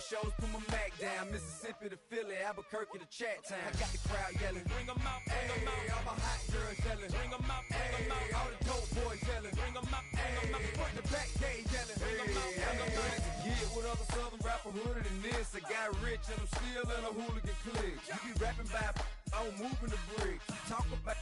shows, put my Mac down. Mississippi to Philly, Albuquerque to Chat-Town. I got the crowd yelling, bring 'em out, bring 'em out. All my hot girls yelling, bring 'em out, bring 'em out. All the dope boys yelling, bring 'em out, bring 'em out. Front to back gate yelling, bring 'em out, bring 'em out. To get with other southern rapper hooded than this. I got rich and I'm still in a hooligan clique. You be rapping by, I'm moving the bricks. You talk about,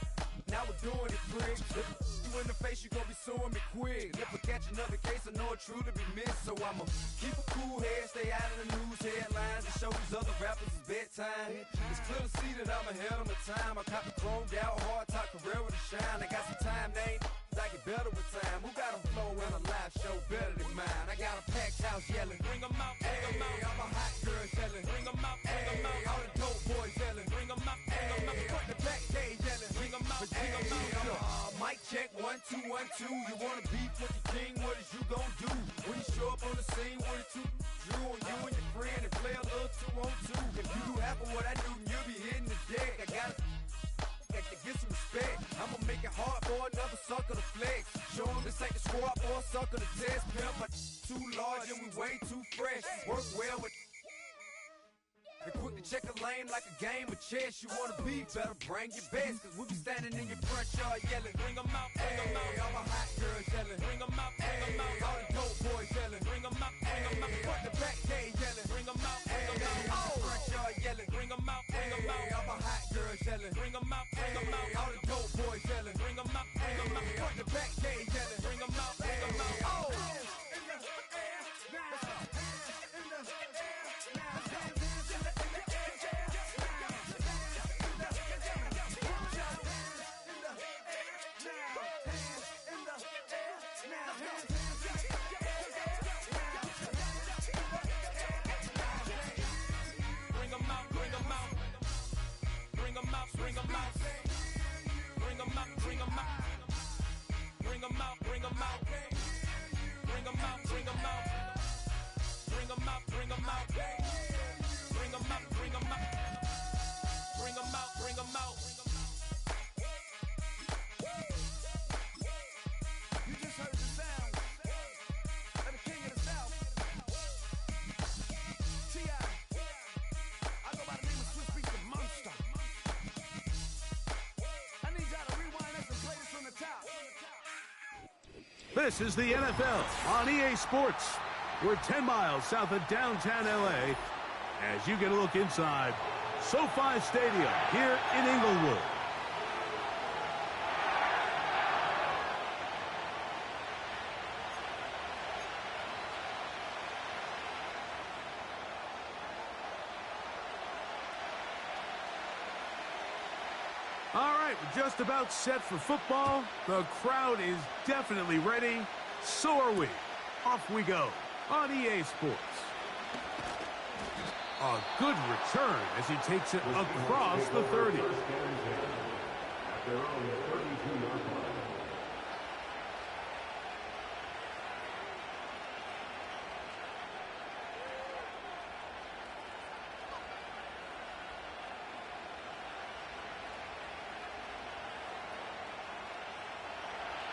now we're doing it, pricks. You in the face, you gon' be suing me quick. If I catch another case, I know it truly be missed. So I'ma keep a cool head, stay out of the news headlines, and show these other rappers it's bedtime. It's clear to see that I'm ahead of my time. I caught the chromed out, hard talk career with a shine. I got some time, they ain't I get better with time. Who got a flow and a live show better than mine? I got a packed house yelling, bring 'em out, bring 'em out. All my hot girls yelling, bring 'em out, bring 'em out. All the dope boys yelling, bring 'em out, bring 'em out. Front the back gate yelling, bring 'em out, bring 'em out. Mic check, 1, 2, 1, 2. You wanna beef with the king? What is you gon' do when you show up on the scene with a two drew on you and your friend and play a little 2-on-2? If you do half of what I do, then you'll be hitting the deck. I gotta get some respect. I'ma make it hard for another sucker to flex. Show 'em this ain't the squad for a sucker to test. Pimp, my too large and we way too fresh. Work well with and quick to check a lane like a game of chess. You wanna be better, bring your best. Cause we be standing in your front yard yelling, bring 'em out, bring 'em out. All my hot girls yelling, bring 'em out, bring 'em out. All the dope boys yelling, bring 'em out, bring 'em out. Front the back gate yelling, bring 'em out, bring 'em out. Oh, front yard yelling, bring 'em out, bring 'em out. All my hot girls yelling, bring 'em out, bring 'em out. All the dope boys yelling, bring 'em out, bring 'em out. Front the back gate yelling, bring 'em out, bring 'em out. Oh. This is the NFL on EA Sports. We're 10 miles south of downtown LA as you get a look inside SoFi Stadium here in Inglewood. All right, we're just about set for football. The crowd is definitely ready. So are we. Off we go on EA Sports. A good return as he takes it across the 30.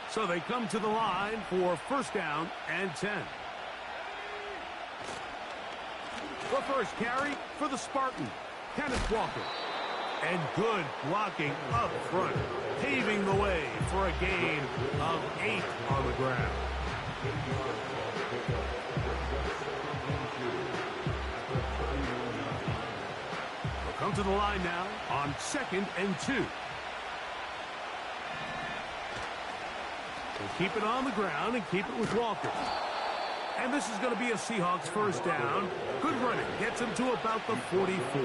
So they come to the line for first down and 10. The first carry for the Spartan, Kenneth Walker. And good blocking up front, paving the way for a gain of 8 on the ground. They'll come to the line now on 2nd and 2. Keep it on the ground and keep it with Walker. And this is going to be a Seahawks first down. Good running. Gets him to about the 44.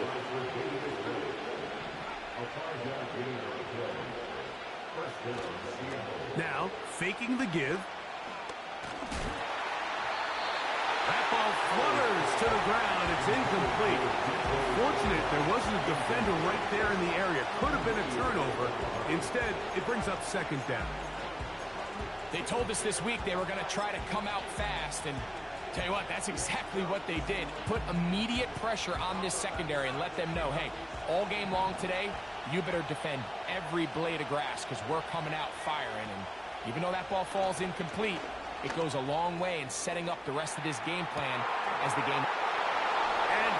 Now, faking the give. That ball flutters to the ground. It's incomplete. Fortunate there wasn't a defender right there in the area. Could have been a turnover. Instead, it brings up second down. They told us this week they were going to try to come out fast, and tell you what, that's exactly what they did. Put immediate pressure on this secondary and let them know, hey, all game long today, you better defend every blade of grass because we're coming out firing. And even though that ball falls incomplete, it goes a long way in setting up the rest of this game plan as the game.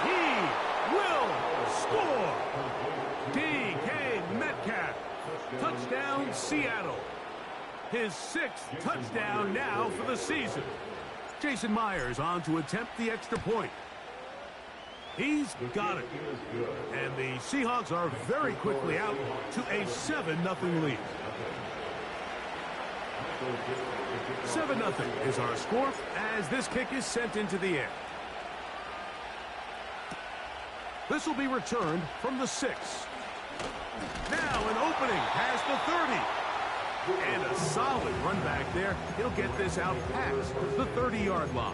he will score. DK Metcalf. Touchdown, Seattle. His 6th touchdown now for the season. Jason Myers on to attempt the extra point. He's got it. And the Seahawks are very quickly out to a 7-0 lead. 7-0 is our score as this kick is sent into the air. This will be returned from the 6. Now an opening past the 30. And a solid run back there. He'll get this out past the 30-yard line.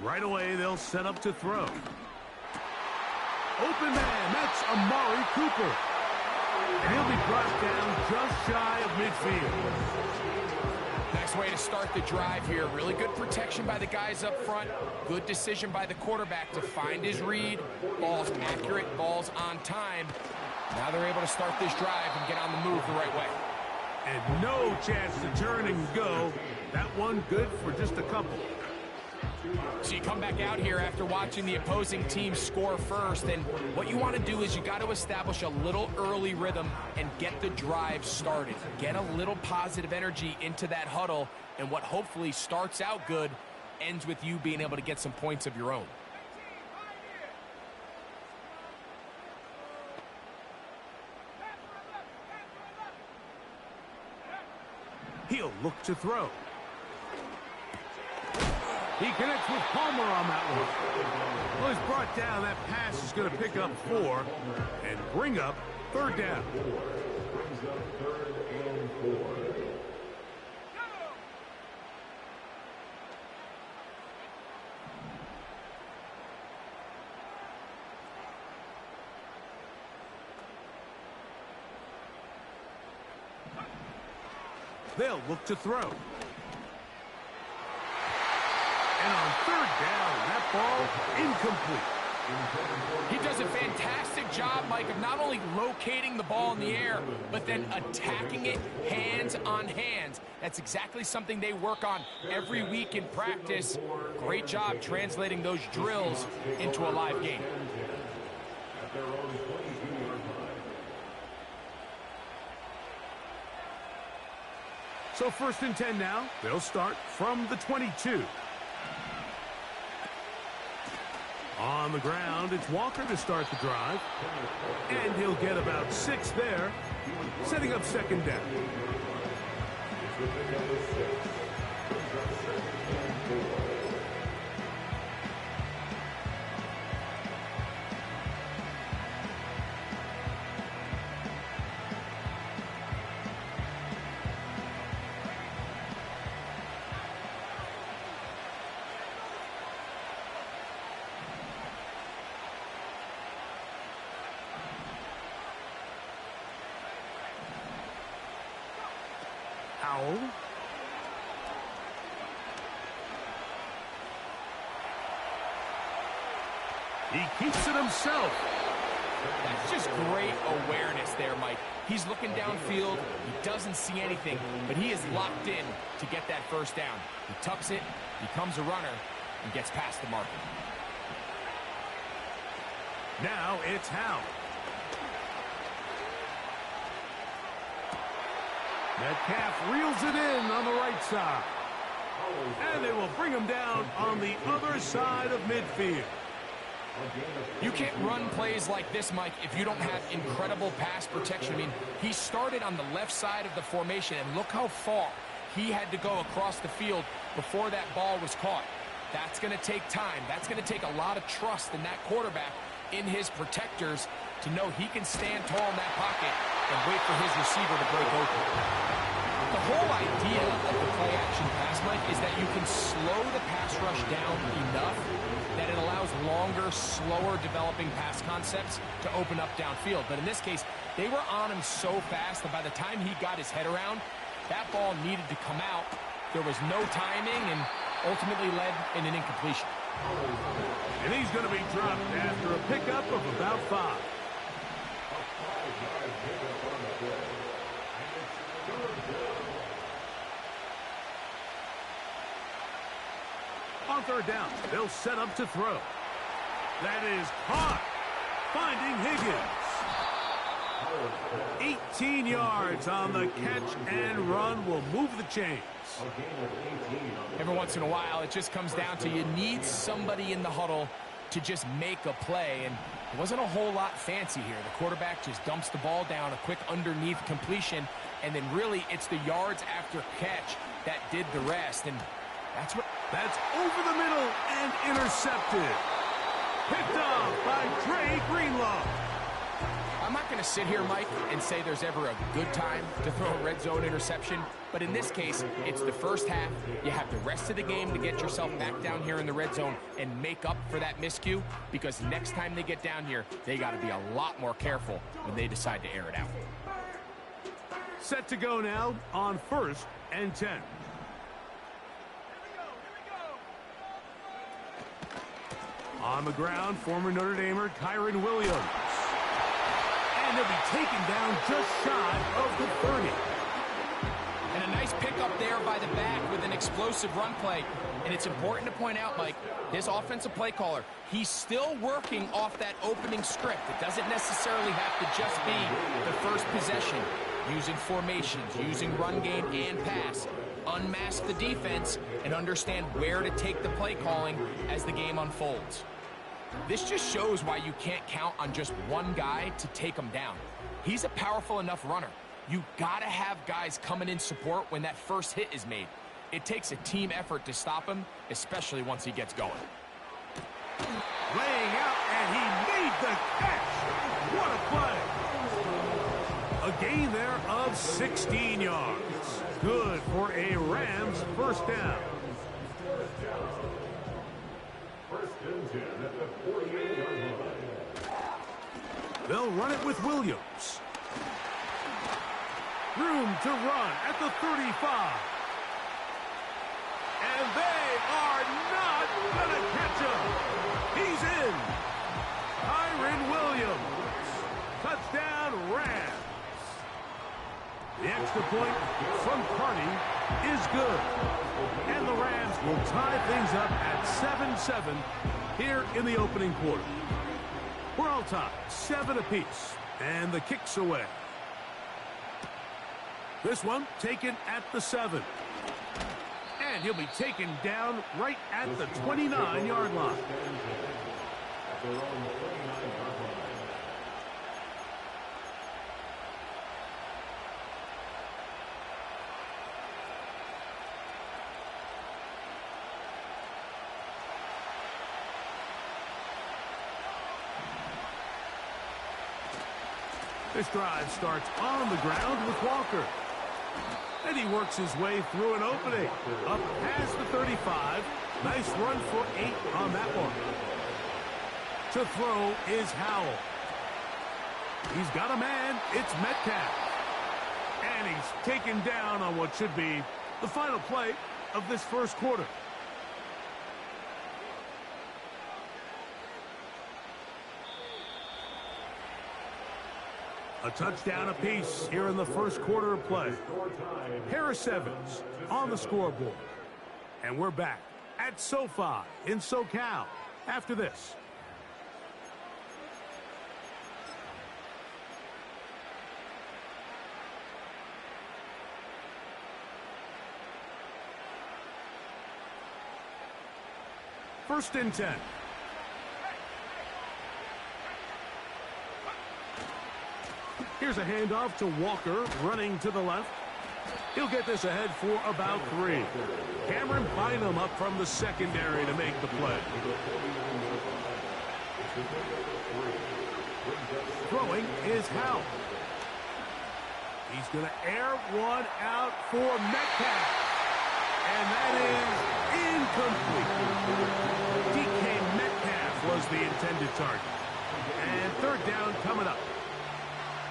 Right away, they'll set up to throw. Open man, that's Amari Cooper. And he'll be brought down just shy of midfield. Nice way to start the drive here. Really good protection by the guys up front. Good decision by the quarterback to find his read. Balls accurate, balls on time. Now they're able to start this drive and get on the move the right way. And no chance to turn and go. That one good for just a couple. So you come back out here after watching the opposing team score first, and what you want to do is you got to establish a little early rhythm and get the drive started. Get a little positive energy into that huddle, and what hopefully starts out good ends with you being able to get some points of your own. He'll look to throw. He connects with Palmer on that one. Well, he's brought down. That pass is going to pick up 4 and bring up 3rd down. They'll look to throw. And on 3rd down, that ball incomplete. He does a fantastic job, Mike, of not only locating the ball in the air, but then attacking it hands on hands. That's exactly something they work on every week in practice. Great job translating those drills into a live game. So 1st and 10 now. They'll start from the 22. On the ground, it's Walker to start the drive. And he'll get about 6 there, setting up 2nd down. Howell. He keeps it himself. That's just great awareness there, Mike. He's looking downfield. He doesn't see anything, but he is locked in to get that 1st down. He tucks it, becomes a runner, and gets past the marker. Now it's Howell. Metcalf reels it in on the right side. And they will bring him down on the other side of midfield. You can't run plays like this, Mike, if you don't have incredible pass protection. I mean, he started on the left side of the formation, and look how far he had to go across the field before that ball was caught. That's going to take time. That's going to take a lot of trust in that quarterback, in his protectors, to know he can stand tall in that pocket and wait for his receiver to break open. The whole idea of the play-action pass, Mike, is that you can slow the pass rush down enough that it allows longer, slower developing pass concepts to open up downfield. But in this case, they were on him so fast that by the time he got his head around, that ball needed to come out. There was no timing and ultimately led in an incompletion. And he's going to be dropped after a pickup of about 5. On third down, they'll set up to throw. That is caught, finding Higgins. 18 yards on the catch and run will move the chains. Every once in a while, it just comes down to you need somebody in the huddle to just make a play, and it wasn't a whole lot fancy here. The quarterback just dumps the ball down, a quick underneath completion, and then really it's the yards after catch that did the rest, and that's over the middle and intercepted. Picked off by Dre Greenlaw. I'm not going to sit here, Mike, and say there's ever a good time to throw a red zone interception, but in this case, it's the first half. You have the rest of the game to get yourself back down here in the red zone and make up for that miscue, because next time they get down here, they got to be a lot more careful when they decide to air it out. Set to go now on 1st and 10. On the ground, former Notre Damer Kyren Williams. And he'll be taken down just shy of the 30. And a nice pickup there by the back with an explosive run play. And it's important to point out, Mike, his offensive play caller, he's still working off that opening script. It doesn't necessarily have to just be the first possession. Using formations, using run game and pass. Unmask the defense and understand where to take the play calling as the game unfolds. This just shows why you can't count on just one guy to take him down. He's a powerful enough runner. You gotta have guys coming in support when that first hit is made. It takes a team effort to stop him, especially once he gets going. Laying out, and he made the catch. What a play. A gain there of 16 yards. Good for a Rams first down. They'll run it with Williams. Room to run at the 35. And they are not going to catch him. He's in. Kyren Williams. Touchdown, Rams. The extra point from Carney is good. And the Rams will tie things up at 7-7 here in the opening quarter. We're all tied, 7 apiece, and the kick's away. This one taken at the 7. And he'll be taken down right at the 29-yard line. This drive starts on the ground with Walker. And he works his way through an opening. Up past the 35. Nice run for 8 on that one. To throw is Howell. He's got a man. It's Metcalf. And he's taken down on what should be the final play of this first quarter. A touchdown apiece here in the first quarter of play. Harris Evans on the scoreboard. And we're back at SoFi in SoCal after this. First and 10. Here's a handoff to Walker, running to the left. He'll get this ahead for about 3. Cameron Bynum up from the secondary to make the play. Throwing is Howell. He's going to air one out for Metcalf. And that is incomplete. DK Metcalf was the intended target. And third down coming up.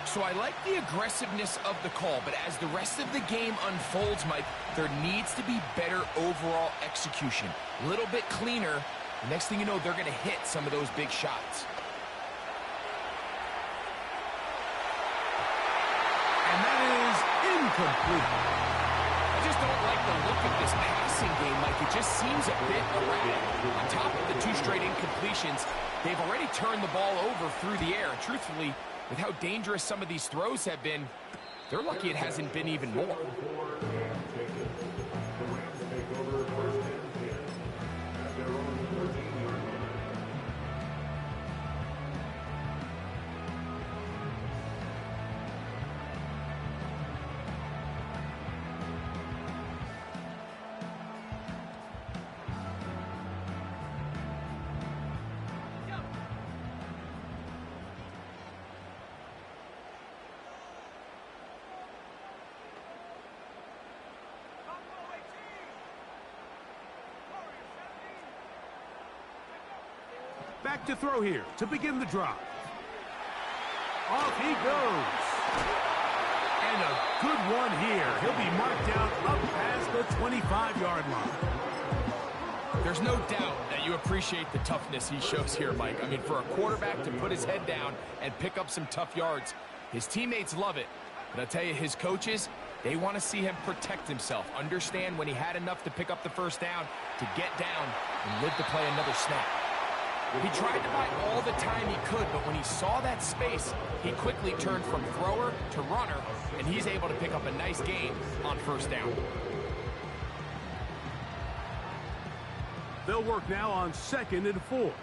So I like the aggressiveness of the call, but as the rest of the game unfolds, Mike, there needs to be better overall execution. A little bit cleaner The next thing you know, they're going to hit some of those big shots. And that is incomplete. I just don't like the look of this passing game, Mike. It just seems a bit erratic. On top of the 2 straight incompletions, they've already turned the ball over through the air. Truthfully, with how dangerous some of these throws have been, they're lucky it hasn't been even more. Back to throw here to begin the drive. Off he goes. And a good one here. He'll be marked down up past the 25-yard line. There's no doubt that you appreciate the toughness he shows here, Mike. I mean, for a quarterback to put his head down and pick up some tough yards, his teammates love it. But I'll tell you, his coaches, they want to see him protect himself, understand when he had enough to pick up the first down, to get down and live to play another snap. He tried to buy all the time he could, but when he saw that space, he quickly turned from thrower to runner, and he's able to pick up a nice gain on first down. They'll work now on 2nd and 4.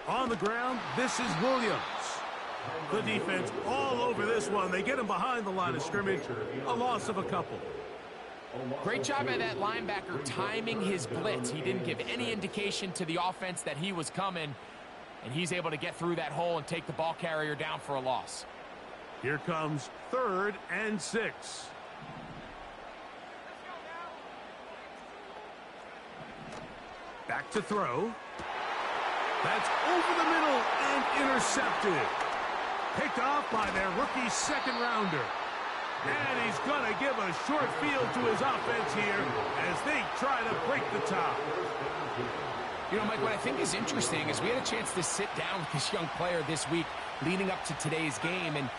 On the ground, this is Williams. The defense all over this one. They get him behind the line of scrimmage. A loss of a couple. Great job by that linebacker timing his blitz. He didn't give any indication to the offense that he was coming, and he's able to get through that hole and take the ball carrier down for a loss. Here comes 3rd and 6. Back to throw. That's over the middle and intercepted. Picked off by their rookie 2nd-rounder. And he's going to give a short field to his offense here as they try to break the tie. You know, Mike, what I think is interesting is we had a chance to sit down with this young player this week leading up to today's game, and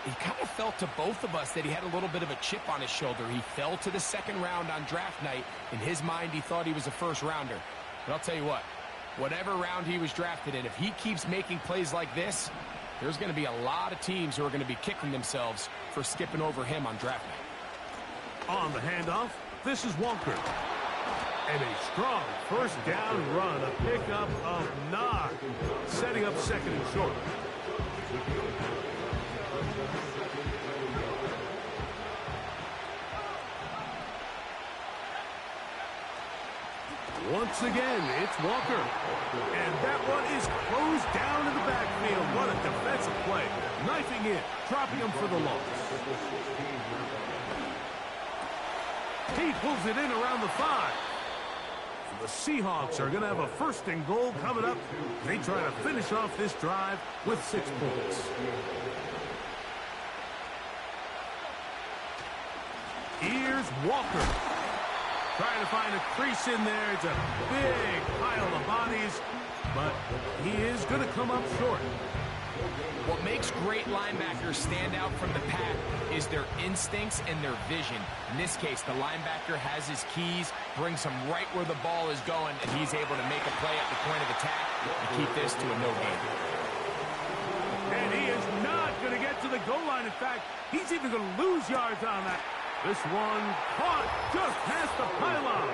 it kind of felt to both of us that he had a little bit of a chip on his shoulder. He fell to the 2nd round on draft night. In his mind, he thought he was a first-rounder. But I'll tell you what, whatever round he was drafted in, if he keeps making plays like this, there's going to be a lot of teams who are going to be kicking themselves for skipping over him on draft night. On the handoff, this is Walker. And a strong first down run, a pickup of 9, setting up 2nd and short. Once again, it's Walker. And that one is closed down in the backfield. What a defensive play. Knifing in, dropping him for the loss. He pulls it in around the 5. And the Seahawks are going to have a 1st and goal coming up. They try to finish off this drive with 6 points. Here's Walker. Trying to find a crease in there. It's a big pile of bodies, but he is going to come up short. What makes great linebackers stand out from the pack is their instincts and their vision. In this case, the linebacker has his keys, brings him right where the ball is going, and he's able to make a play at the point of attack and keep this to a no gain. And he is not going to get to the goal line. In fact, he's even going to lose yards on that. This one caught just past the pylon.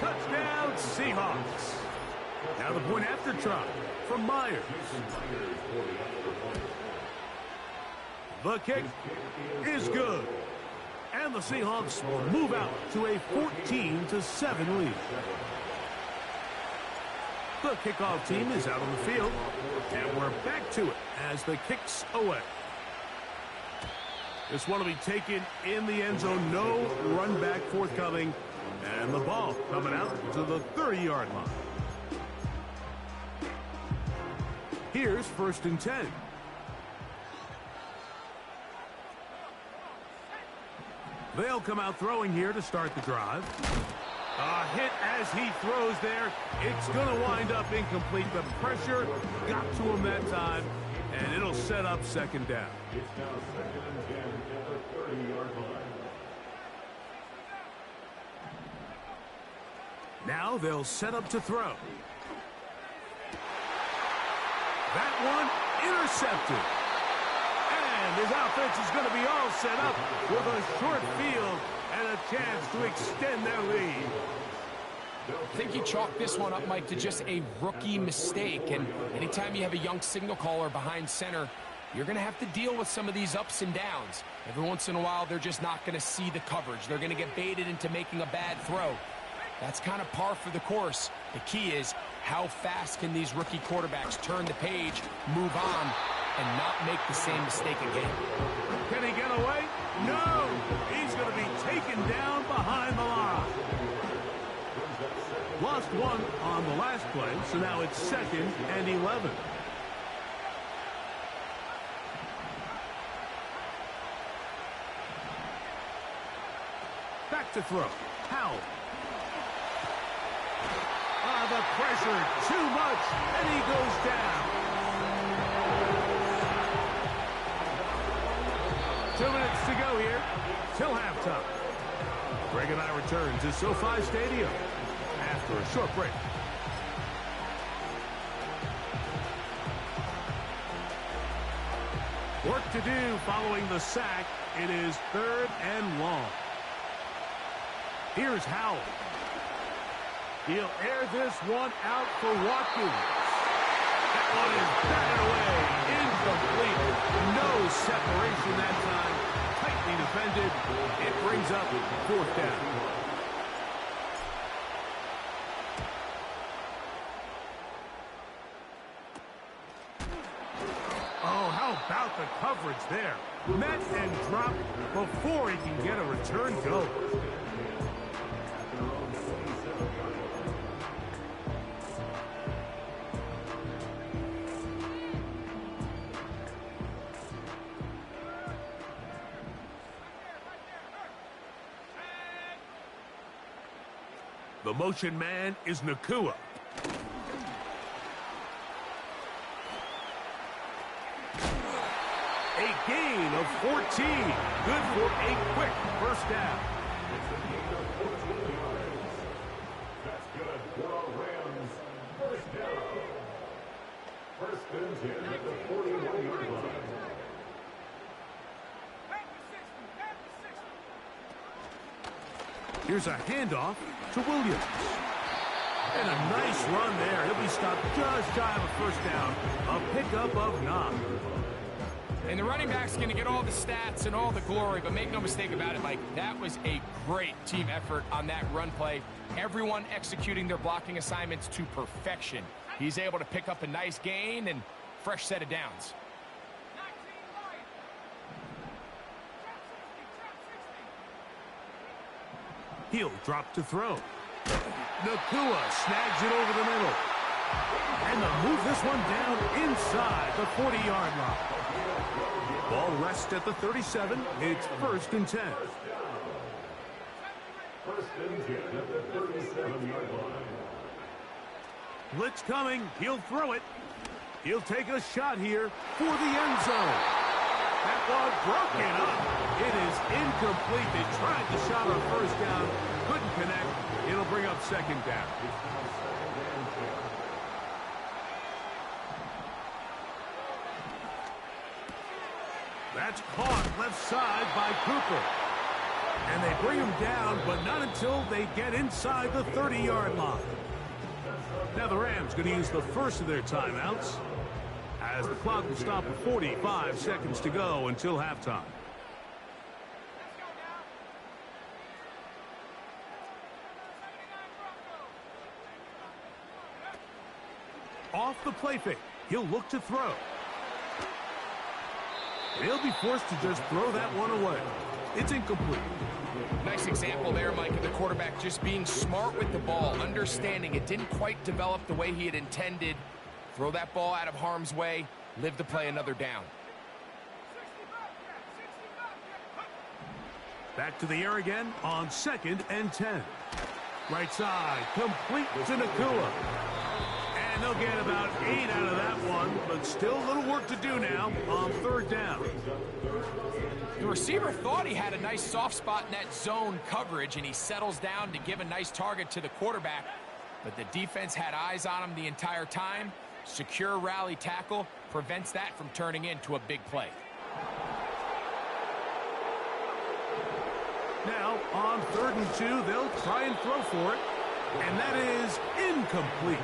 Touchdown, Seahawks. Now the point after try from Myers. The kick is good. And the Seahawks will move out to a 14-7 lead. The kickoff team is out on the field. And we're back to it as the kick's away. This one will be taken in the end zone. No run back forthcoming. And the ball coming out to the 30-yard line. Here's 1st and 10. They'll come out throwing here to start the drive. A hit as he throws there. It's going to wind up incomplete. The pressure got to him that time, and it'll set up second down. It's now 2nd and 10 at the 30-yard line. Now they'll set up to throw. That one intercepted. And his offense is going to be all set up with a short field and a chance to extend their lead. I think you chalk this one up, Mike, to just a rookie mistake. And anytime you have a young signal caller behind center, you're going to have to deal with some of these ups and downs. Every once in a while, they're just not going to see the coverage. They're going to get baited into making a bad throw. That's kind of par for the course. The key is how fast can these rookie quarterbacks turn the page, move on, and not make the same mistake again. Can he get away? No! He's going to be taken down behind the line. Lost one on the last play, so now it's 2nd and 11. Back to throw. Howell. The pressure, too much, and he goes down. 2 minutes to go here, till halftime. Greg and I return to SoFi Stadium after a short break. Work to do following the sack. It is 3rd and long. Here's Howell. He'll air this one out for Watkins. That one is batted away. Incomplete. No separation that time. Tightly defended. It brings up 4th down. Oh, how about the coverage there? Met and dropped before he can get a return go. The motion man is Nacua. A gain of 14. Good for a quick first down. That's good for our Rams. First down. 1st and 10 at the 41-yard line. Here's a handoff to Williams. And a nice run there. He'll be stopped just shy of a first down. A pickup of 9. And the running back's going to get all the stats and all the glory, but make no mistake about it, Mike. That was a great team effort on that run play. Everyone executing their blocking assignments to perfection. He's able to pick up a nice gain and fresh set of downs. He'll drop to throw. Nacua snags it over the middle. And they'll move this one down inside the 40-yard line. Ball rests at the 37. It's 1st and 10. 1st and 10 at the 37-yard line. Blitz coming. He'll throw it. He'll take a shot here for the end zone. That one broken up. It is incomplete. They tried the shot on first down. Couldn't connect. It'll bring up 2nd down. That's caught left side by Cooper. And they bring him down, but not until they get inside the 30-yard line. Now the Rams going to use the first of their timeouts as the clock will stop at 45 seconds to go until halftime. Off the play fake. He'll look to throw. He'll be forced to just throw that one away. It's incomplete. Nice example there, Mike, of the quarterback just being smart with the ball, understanding it didn't quite develop the way he had intended. Throw that ball out of harm's way, live to play another down. Back to the air again on 2nd and 10. Right side, complete to Nacua. And they'll get about 8 out of that one, but still a little work to do now on 3rd down. The receiver thought he had a nice soft spot in that zone coverage, and he settles down to give a nice target to the quarterback. But the defense had eyes on him the entire time. Secure rally tackle prevents that from turning into a big play. Now, on 3rd and 2, they'll try and throw for it. And that is incomplete.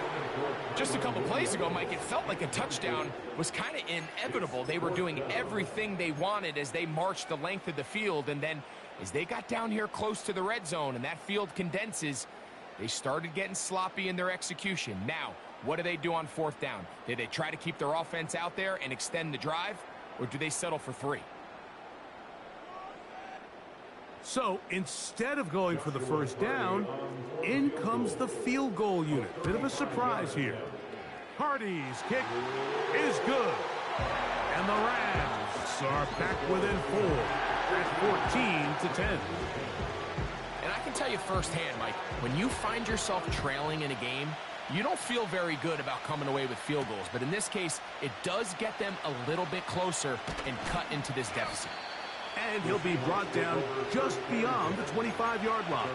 Just a couple plays ago, Mike, it felt like a touchdown was kind of inevitable. They were doing everything they wanted as they marched the length of the field. And then as they got down here close to the red zone and that field condenses, they started getting sloppy in their execution. Now, what do they do on 4th down? Do they try to keep their offense out there and extend the drive, or do they settle for 3? So instead of going for the 1st down, in comes the field goal unit. Bit of a surprise here. Hardy's kick is good. And the Rams are back within 4 at 14-10. And I can tell you firsthand, Mike, when you find yourself trailing in a game, you don't feel very good about coming away with field goals. But in this case, it does get them a little bit closer and cut into this deficit. And he'll be brought down just beyond the 25-yard line.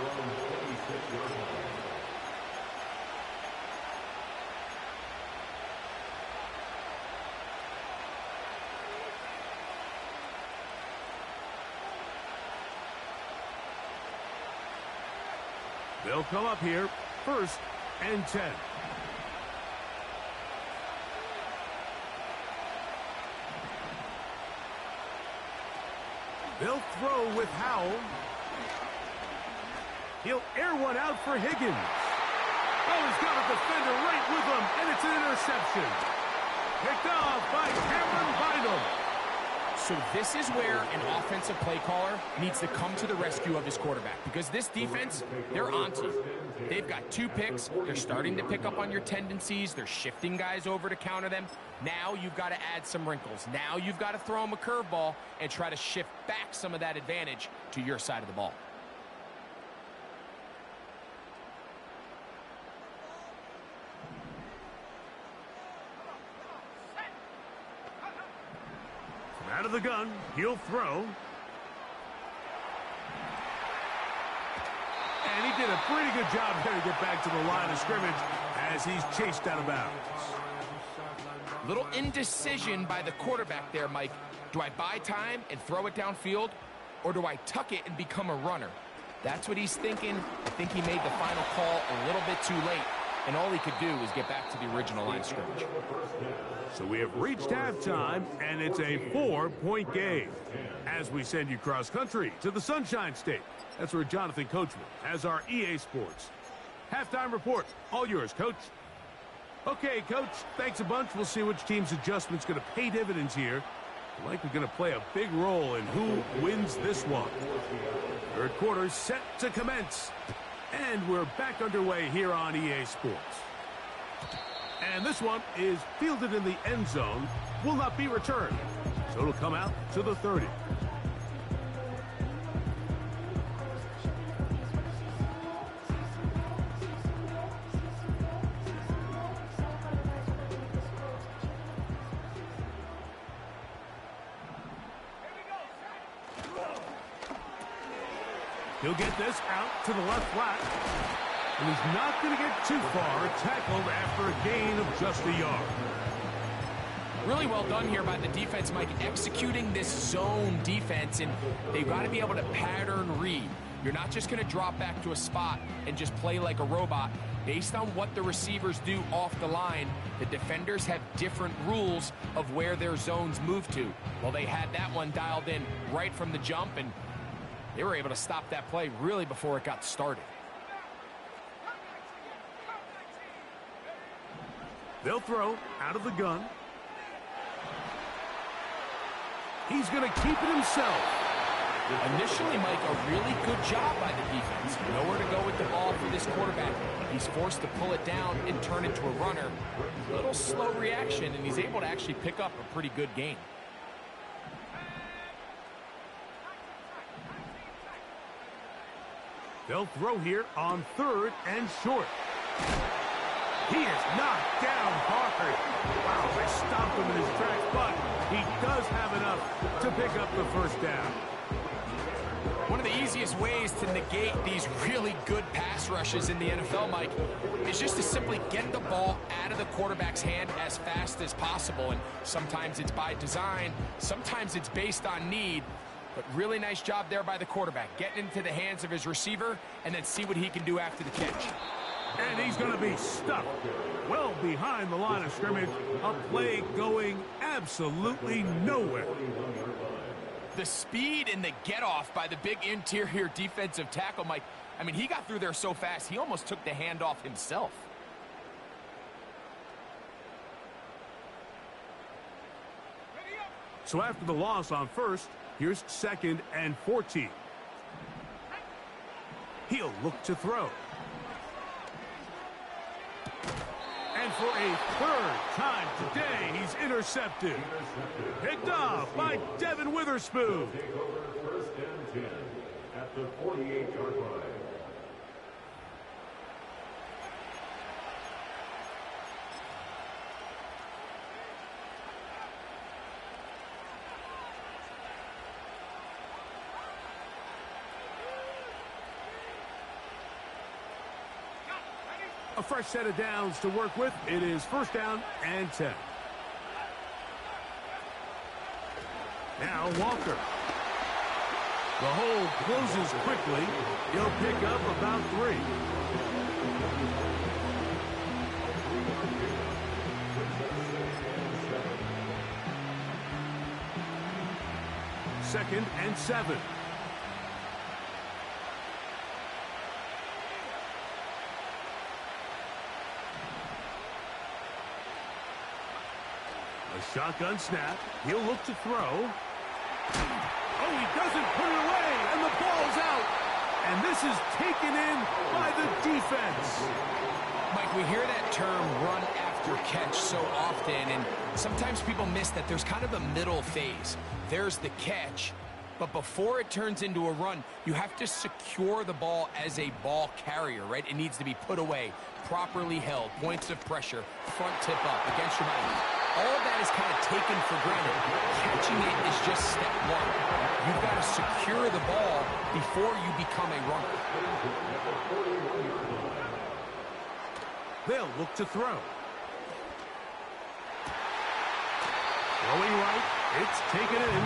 They'll come up here, 1st and 10. They'll throw with Howell. He'll air one out for Higgins. Oh, he's got a defender right with him, and it's an interception. Picked off by Cameron Bynum. So this is where an offensive play caller needs to come to the rescue of his quarterback, because this defense, they're onto you. They've got 2 picks. They're starting to pick up on your tendencies. They're shifting guys over to counter them. Now you've got to add some wrinkles. Now you've got to throw them a curveball and try to shift back some of that advantage to your side of the ball. Out of the gun, he'll throw. And he did a pretty good job there to get back to the line of scrimmage as he's chased out of bounds. Little indecision by the quarterback there, Mike. Do I buy time and throw it downfield, or do I tuck it and become a runner? That's what he's thinking. I think he made the final call a little bit too late, and all he could do was get back to the original line of scrimmage. So we have reached halftime, and it's a 4-point game as we send you cross-country to the Sunshine State. That's where Jonathan Coachman has our EA Sports halftime report. All yours, Coach. Okay, Coach, thanks a bunch. We'll see which team's adjustment's going to pay dividends here. Likely going to play a big role in who wins this one. 3rd quarter set to commence. And we're back underway here on EA Sports. And this one is fielded in the end zone, will not be returned. So it'll come out to the 30. He'll get this out to the left flat. And he's not going to get too far, tackled after a gain of just a yard. Really well done here by the defense, Mike, executing this zone defense, and they've got to be able to pattern read. You're not just going to drop back to a spot and just play like a robot. Based on what the receivers do off the line, the defenders have different rules of where their zones move to. Well, they had that one dialed in right from the jump, and they were able to stop that play really before it got started. They'll throw out of the gun. He's going to keep it himself. Initially, Mike, a really good job by the defense. Nowhere to go with the ball for this quarterback. He's forced to pull it down and turn into a runner. A little slow reaction, and he's able to actually pick up a pretty good game. They'll throw here on 3rd and short. He is knocked down hard. Wow, they stopped him in his tracks, but he does have enough to pick up the first down. One of the easiest ways to negate these really good pass rushes in the NFL, Mike, is just to simply get the ball out of the quarterback's hand as fast as possible. And sometimes it's by design, sometimes it's based on need. But really nice job there by the quarterback, getting into the hands of his receiver and then see what he can do after the catch. And he's going to be stuck well behind the line of scrimmage. A play going absolutely nowhere. The speed and the get-off by the big interior defensive tackle, Mike. I mean, he got through there so fast, he almost took the handoff himself. So after the loss on 1st, here's 2nd and 14. He'll look to throw. And for a 3rd time today, he's intercepted. Picked off by Devin Witherspoon. Take over 1st and 10 at the 48-yard line. A fresh set of downs to work with. It is 1st down and 10. Now Walker. The hole closes quickly. He'll pick up about 3. Second and 7. A shotgun snap. He'll look to throw. Oh, he doesn't put it away, and the ball's out. And this is taken in by the defense. Mike, we hear that term run after catch so often, and sometimes people miss that there's kind of a middle phase. There's the catch, but before it turns into a run, you have to secure the ball as a ball carrier, right? It needs to be put away, properly held, points of pressure, front tip up against your body. All of that is kind of taken for granted. Catching it is just step 1. You've got to secure the ball before you become a runner. They'll look to throw. Throwing right, it's taken in.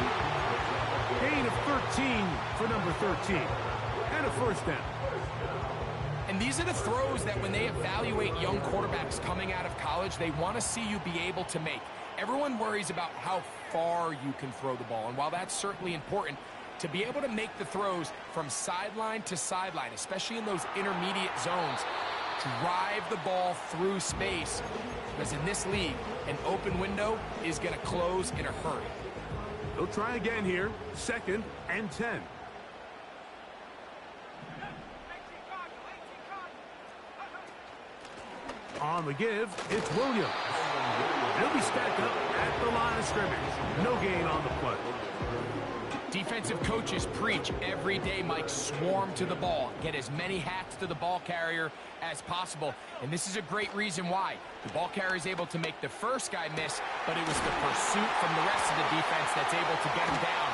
Gain of 13 for number 13. And a 1st down. And these are the throws that when they evaluate young quarterbacks coming out of college, they want to see you be able to make. Everyone worries about how far you can throw the ball. And while that's certainly important, to be able to make the throws from sideline to sideline, especially in those intermediate zones, drive the ball through space. Because in this league, an open window is going to close in a hurry. They'll try again here. 2nd and 10. On the give, it's Williams. He'll be stacked up at the line of scrimmage. No gain on the play. Defensive coaches preach every day, Mike, swarm to the ball. Get as many hats to the ball carrier as possible. And this is a great reason why. The ball carrier is able to make the first guy miss, but it was the pursuit from the rest of the defense that's able to get him down.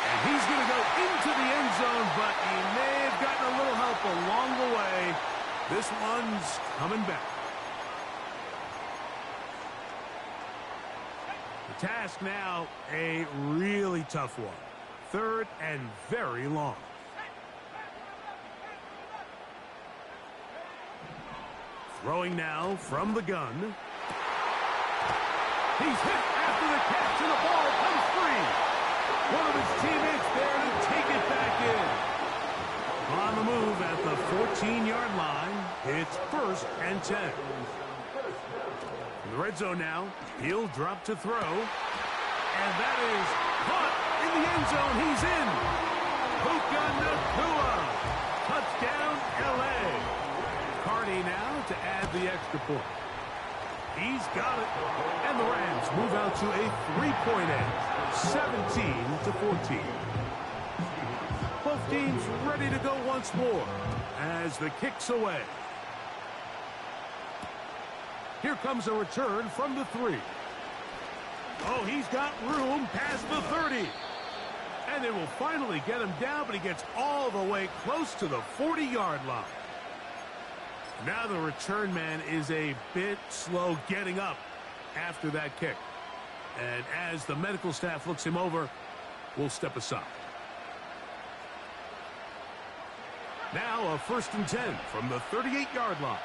And he's going to go into the end zone, but he may have gotten a little help along the way. This one's coming back. The task now, a really tough one. 3rd and very long. Throwing now from the gun. He's hit after the catch, and the ball comes free. One of his teammates there to take it back in. On the move at the 14-yard line, it's 1st and 10. In the red zone now, he'll drop to throw. And that is caught in the end zone. He's in. Puka Nacua. Touchdown, L.A. Cardi now to add the extra point. He's got it. And the Rams move out to a 3-point edge, 17-14. Both team's ready to go once more as the kick's away. Here comes a return from the 3. Oh, he's got room past the 30. And they will finally get him down, but he gets all the way close to the 40-yard line. Now the return man is a bit slow getting up after that kick. And as the medical staff looks him over, we'll step aside. Now a 1st and 10 from the 38-yard line.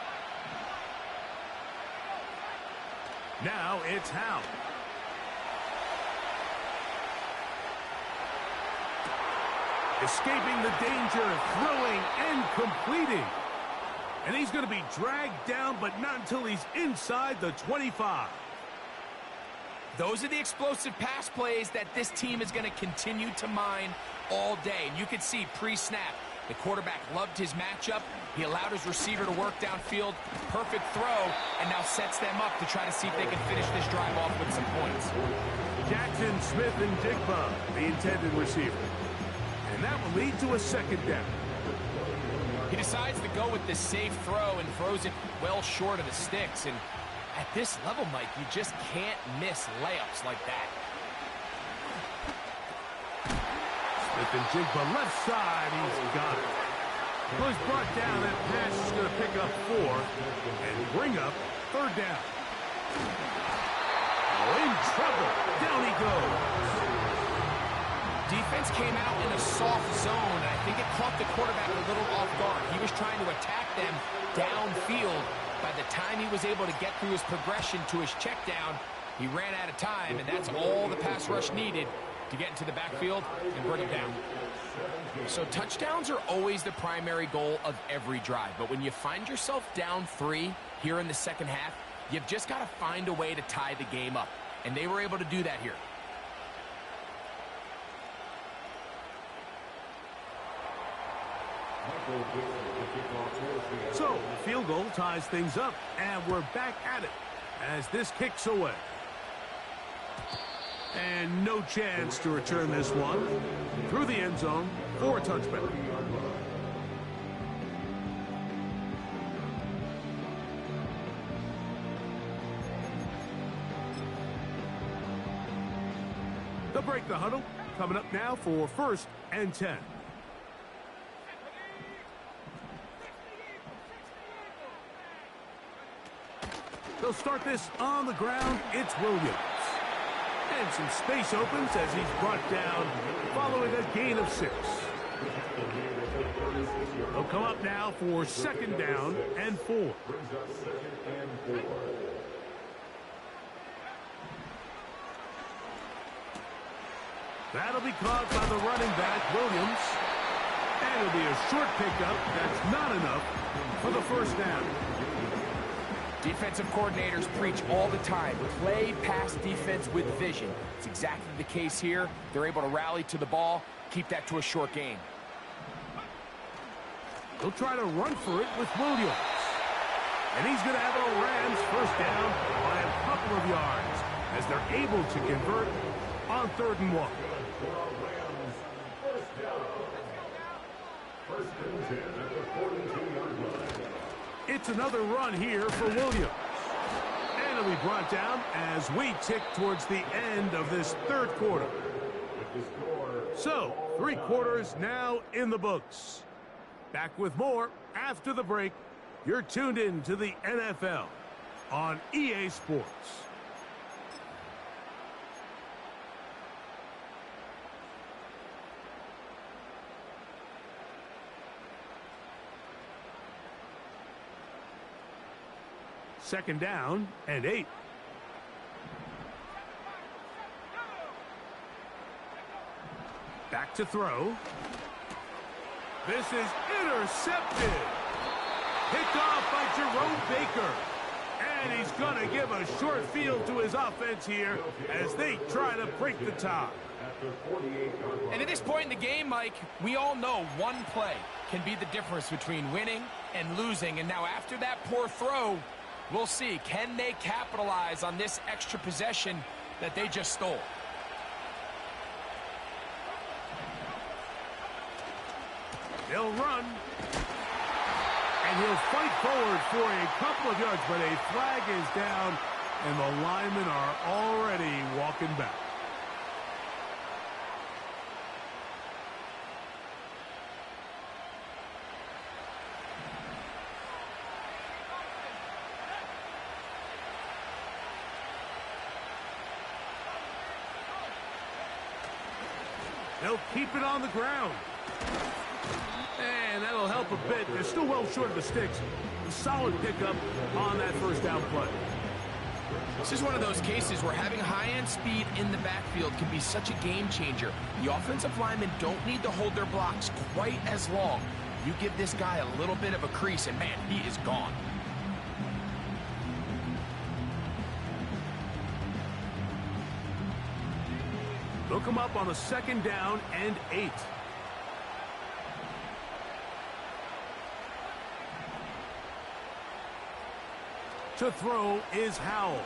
Now it's Howe. Escaping the danger, throwing and completing. And he's going to be dragged down, but not until he's inside the 25. Those are the explosive pass plays that this team is going to continue to mine all day. And you can see pre-snap, the quarterback loved his matchup. He allowed his receiver to work downfield. Perfect throw, and now sets them up to try to see if they can finish this drive off with some points. Jackson, Smith, and Jigba, the intended receiver. And that will lead to a 2nd down. He decides to go with the safe throw and throws it well short of the sticks. And at this level, Mike, you just can't miss layups like that. Smith and Jigba left side. He's got it. Well, he's brought down. That pass is going to pick up 4 and bring up 3rd down. Oh, in trouble. Down he goes. Defense came out in a soft zone, and I think it caught the quarterback a little off guard. He was trying to attack them downfield. By the time he was able to get through his progression to his check down, he ran out of time, and that's all the pass rush needed to get into the backfield and bring him down. So touchdowns are always the primary goal of every drive, but when you find yourself down 3 here in the second half, you've just got to find a way to tie the game up, and they were able to do that here. So, the field goal ties things up, and we're back at it as this kicks away. And no chance to return this one through the end zone for a touchback. They'll break the huddle. Coming up now for 1st and 10. They'll start this on the ground. It's Williams. And some space opens as he's brought down following a gain of 6. They'll come up now for 2nd down and 4. That'll be caught by the running back, Williams. And it'll be a short pickup. That's not enough for the 1st down. Defensive coordinators preach all the time, play pass defense with vision. It's exactly the case here. They're able to rally to the ball, keep that to a short gain. They'll try to run for it with Williams. And he's going to have a Rams 1st down by a couple of yards as they're able to convert on 3rd and 1. It's another run here for Williams. And it'll be brought down as we tick towards the end of this 3rd quarter. So, 3 quarters now in the books. Back with more after the break. You're tuned in to the NFL on EA Sports. Second down and 8. Back to throw. This is intercepted. Picked off by Jerome Baker. And he's going to give a short field to his offense here as they try to break the tie. And at this point in the game, Mike, we all know one play can be the difference between winning and losing. And now after that poor throw, we'll see, can they capitalize on this extra possession that they just stole? They'll run. And he'll fight forward for a couple of yards, but a flag is down, and the linemen are already walking back. They'll keep it on the ground. And that'll help a bit. They're still well short of the sticks. A solid pickup on that first down play. This is one of those cases where having high-end speed in the backfield can be such a game changer. The offensive linemen don't need to hold their blocks quite as long. You give this guy a little bit of a crease, and man, he is gone. They'll come up on a 2nd down and 8. To throw is Howell.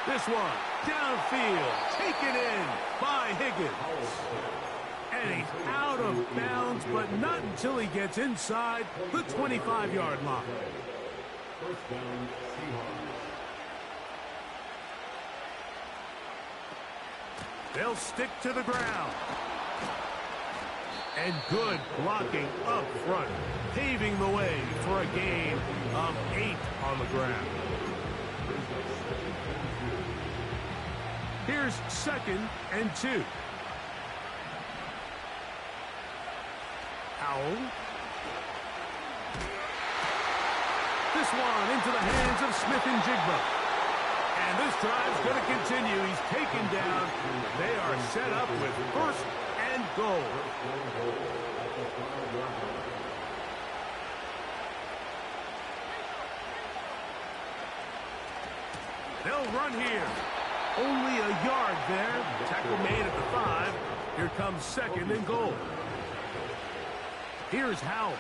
This one, downfield, taken in by Higgins. And he's out of bounds, but not until he gets inside the 25-yard line. First down, Seahawks. They'll stick to the ground. And good blocking up front, paving the way for a gain of 8 on the ground. Here's 2nd and 2. Howell. This one into the hands of Smith and Jigba. And this drive's going to continue. He's taken down. They are set up with 1st and goal. They'll run here. Only a yard there. Tackle made at the 5. Here comes 2nd and goal. Here's Howell.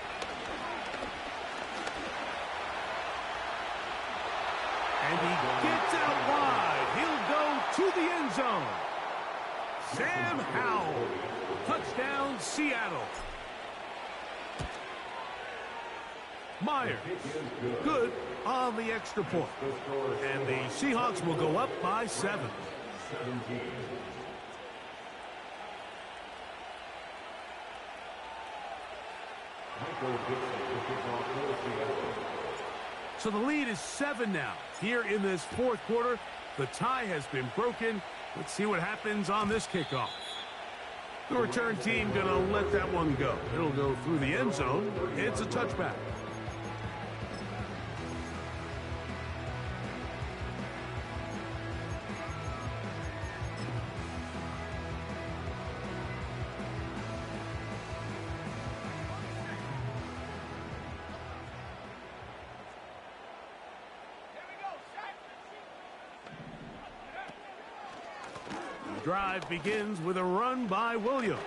And he gets out wide. He'll go to the end zone. Sam Howell. Touchdown, Seattle. Myers. Good on the extra point. And the Seahawks will go up by 7. 17. Michael Dixon will kick off for Seattle. So the lead is 7 now. Here in this 4th quarter, the tie has been broken. Let's see what happens on this kickoff. The return team going to let that one go. It'll go through the end zone. It's a touchback. Drive begins with a run by Williams.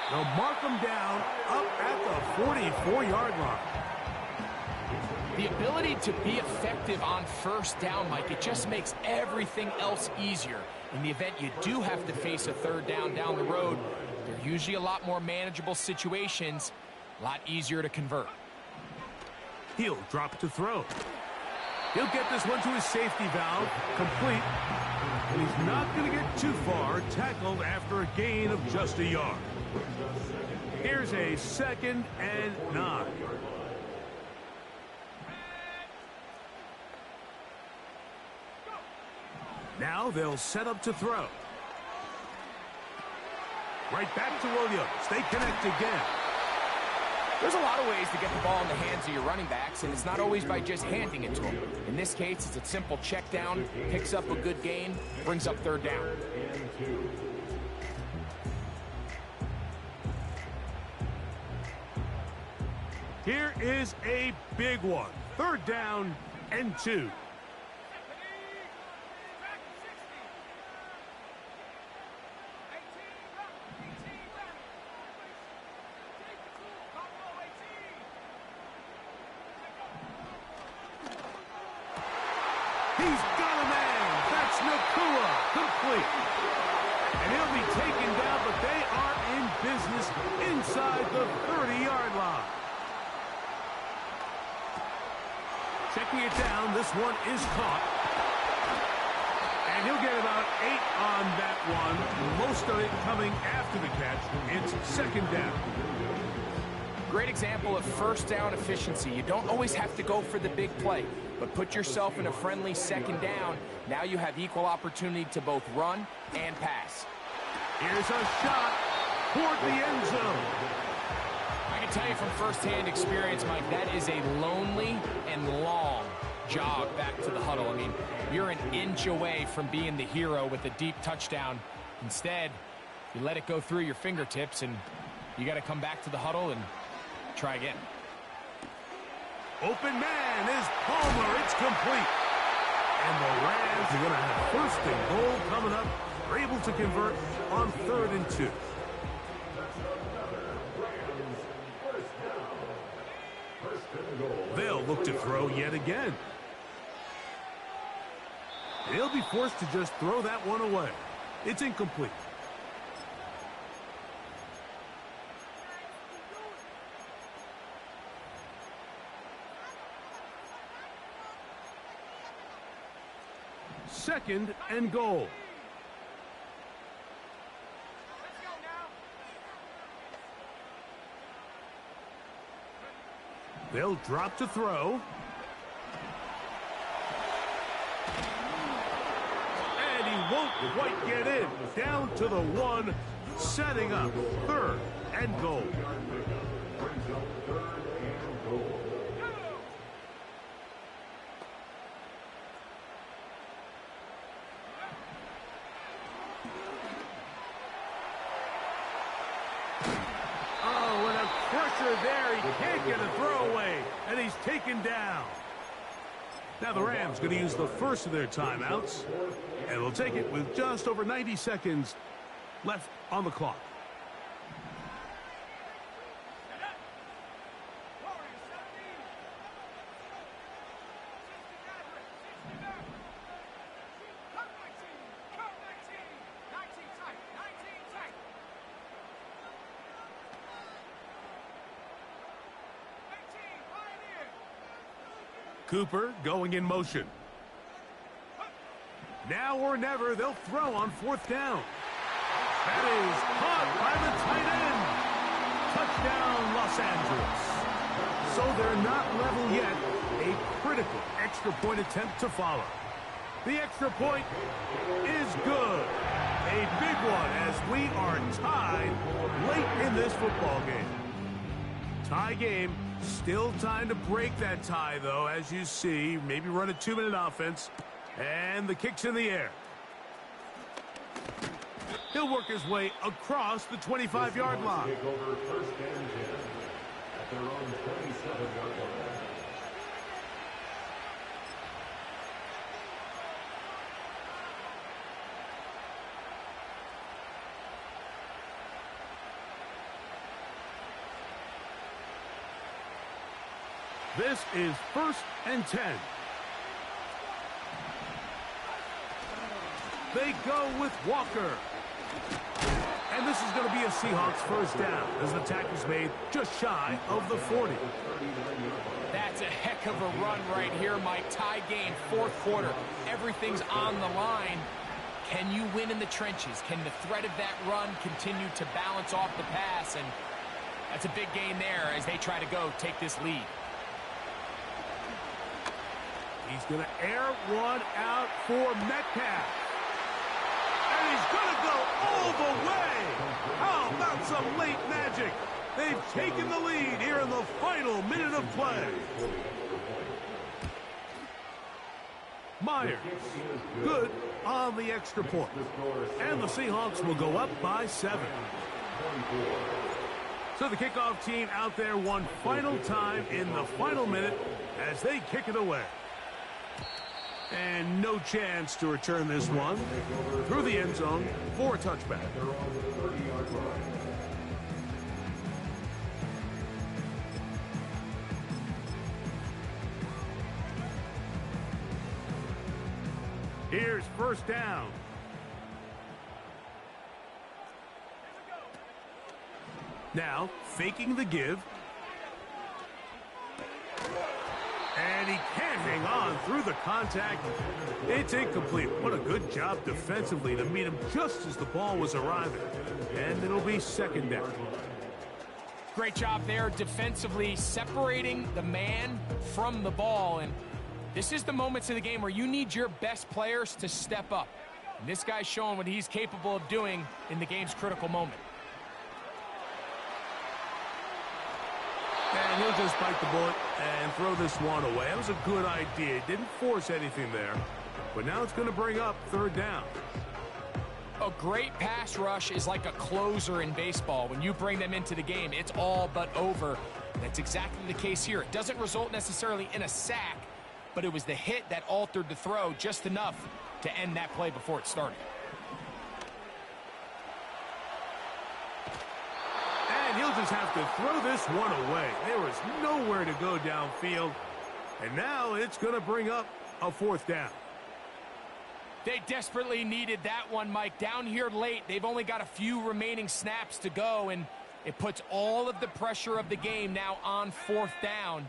They'll mark him down up at the 44-yard line. The ability to be effective on 1st down, Mike, it just makes everything else easier. In the event you do have to face a 3rd down the road, they're usually a lot more manageable situations, a lot easier to convert. He'll drop to throw. He'll get this one to his safety valve, complete. And he's not going to get too far, tackled after a gain of just a yard. Here's a 2nd and 9. Now they'll set up to throw. Right back to Williams. They connect again. There's a lot of ways to get the ball in the hands of your running backs, and it's not always by just handing it to them. In this case, it's a simple check down, picks up a good gain, brings up 3rd down. Here is a big one. 3rd down and 2. He's got a man. That's Nakua. Complete. And he'll be taken down, but they Checking it down, this one is caught. And he'll get about 8 on that one. Most of it coming after the catch. It's second down. Great example of first down efficiency. You don't always have to go for the big play, but put yourself in a friendly second down. Now you have equal opportunity to both run and pass. Here's a shot toward the end zone. I can tell you from firsthand experience, Mike, that is a lonely and long jog back to the huddle. I mean, you're an inch away from being the hero with a deep touchdown. Instead, you let it go through your fingertips, and you got to come back to the huddle and try again. Open man is Palmer. It's complete. And the Rams are going to have first and goal coming up. They're able to convert on 3rd and 2. They'll look to throw yet again. They'll be forced to just throw that one away. It's incomplete. Second and goal. They'll drop to throw. And he won't quite get in. Down to the 1, setting up 3rd and goal. There, he can't get a throwaway, and he's taken down. Now the Rams going to use the first of their timeouts, and they'll take it with just over 90 seconds left on the clock. Cooper going in motion. Now or never, they'll throw on 4th down. That is caught by the tight end. Touchdown, Los Angeles. So they're not level yet. A critical extra point attempt to follow. The extra point is good. A big one as we are tied late in this football game. Tie game. Still time to break that tie, though, as you see. Maybe run a 2-minute offense. And the kick's in the air. He'll work his way across the 25-yard line. Over first and 10 at their own 27-yard line. This is 1st and 10. They go with Walker. And this is going to be a Seahawks first down as the tackle's made just shy of the 40. That's a heck of a run right here, Mike. Tie game, 4th quarter. Everything's on the line. Can you win in the trenches? Can the threat of that run continue to balance off the pass? And that's a big gain there as they try to go take this lead. He's going to air one out for Metcalf. And he's going to go all the way. How about some late magic? They've taken the lead here in the final minute of play. Myers, good on the extra point. And the Seahawks will go up by 7. So the kickoff team out there one final time in the final minute as they kick it away. And no chance to return this one through the end zone for a touchback. Here's first down. Now, faking the give. And he can't through the contact. It's incomplete. What a good job defensively to meet him just as the ball was arriving. And it'll be second down. Great job there defensively, separating the man from the ball. And this is the moments of the game where you need your best players to step up. And this guy's showing what he's capable of doing in the game's critical moment. And he'll just bite the bullet and throw this one away. That was a good idea. Didn't force anything there. But now it's going to bring up third down. A great pass rush is like a closer in baseball. When you bring them into the game, it's all but over. That's exactly the case here. It doesn't result necessarily in a sack, but it was the hit that altered the throw just enough to end that play before it started. And he'll just have to throw this one away. There was nowhere to go downfield. And now it's going to bring up a fourth down. They desperately needed that one, Mike. Down here late, they've only got a few remaining snaps to go, and it puts all of the pressure of the game now on fourth down.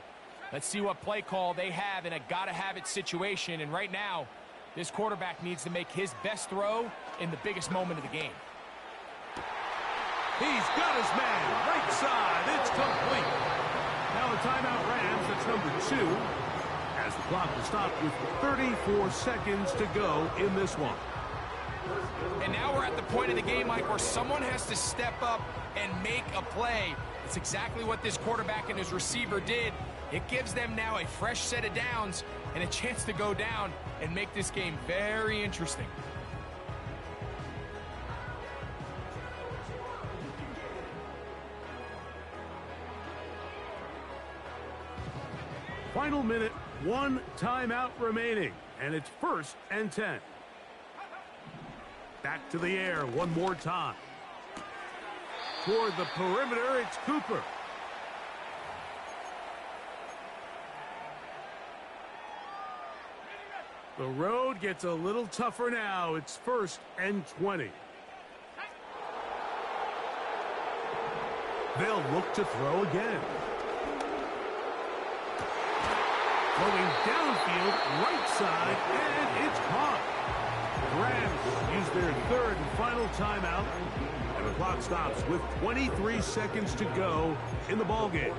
Let's see what play call they have in a gotta-have-it situation. And right now, this quarterback needs to make his best throw in the biggest moment of the game. He's got his man, right side, it's complete. Now a timeout Rams, that's number 2, as the clock will stop with 34 seconds to go in this one. And now we're at the point of the game, Mike, where someone has to step up and make a play. It's exactly what this quarterback and his receiver did. It gives them now a fresh set of downs and a chance to go down and make this game very interesting. Final minute, 1 timeout remaining, and it's 1st and 10. Back to the air one more time. Toward the perimeter, it's Cooper. The road gets a little tougher now. It's 1st and 20. They'll look to throw again. Going downfield, right side, and it's caught. Rams use their 3rd and final timeout, and the clock stops with 23 seconds to go in the ballgame.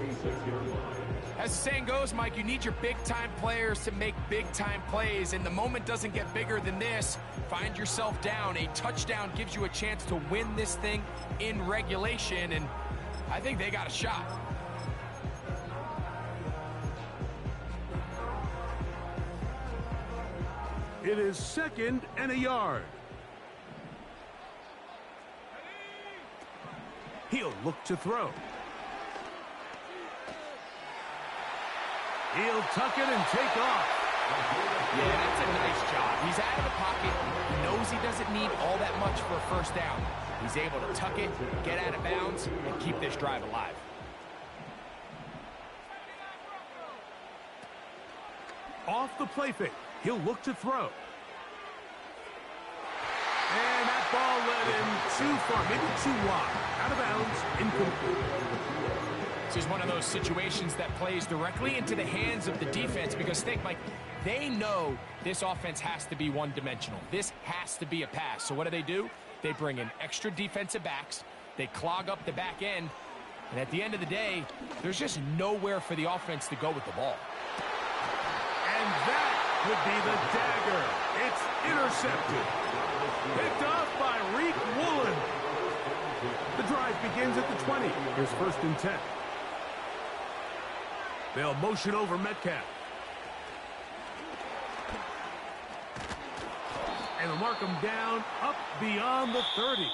As the saying goes, Mike, you need your big-time players to make big-time plays, and the moment doesn't get bigger than this. Find yourself down. A touchdown gives you a chance to win this thing in regulation, and I think they got a shot. It is 2nd and a yard. He'll look to throw. He'll tuck it and take off. Yeah, that's a nice job. He's out of the pocket. He knows he doesn't need all that much for a first down. He's able to tuck it, get out of bounds, and keep this drive alive. Off the play fake. He'll look to throw. And that ball led him too far, maybe too wide. Out of bounds, incomplete. This is one of those situations that plays directly into the hands of the defense because think, Mike, they know this offense has to be one-dimensional. This has to be a pass. So what do? They bring in extra defensive backs. They clog up the back end. And at the end of the day, there's just nowhere for the offense to go with the ball. And that could be the dagger. It's intercepted. Picked off by Reek Woolen. The drive begins at the 20. Here's 1st and 10. They'll motion over Metcalf. And they'll mark him down up beyond the 30.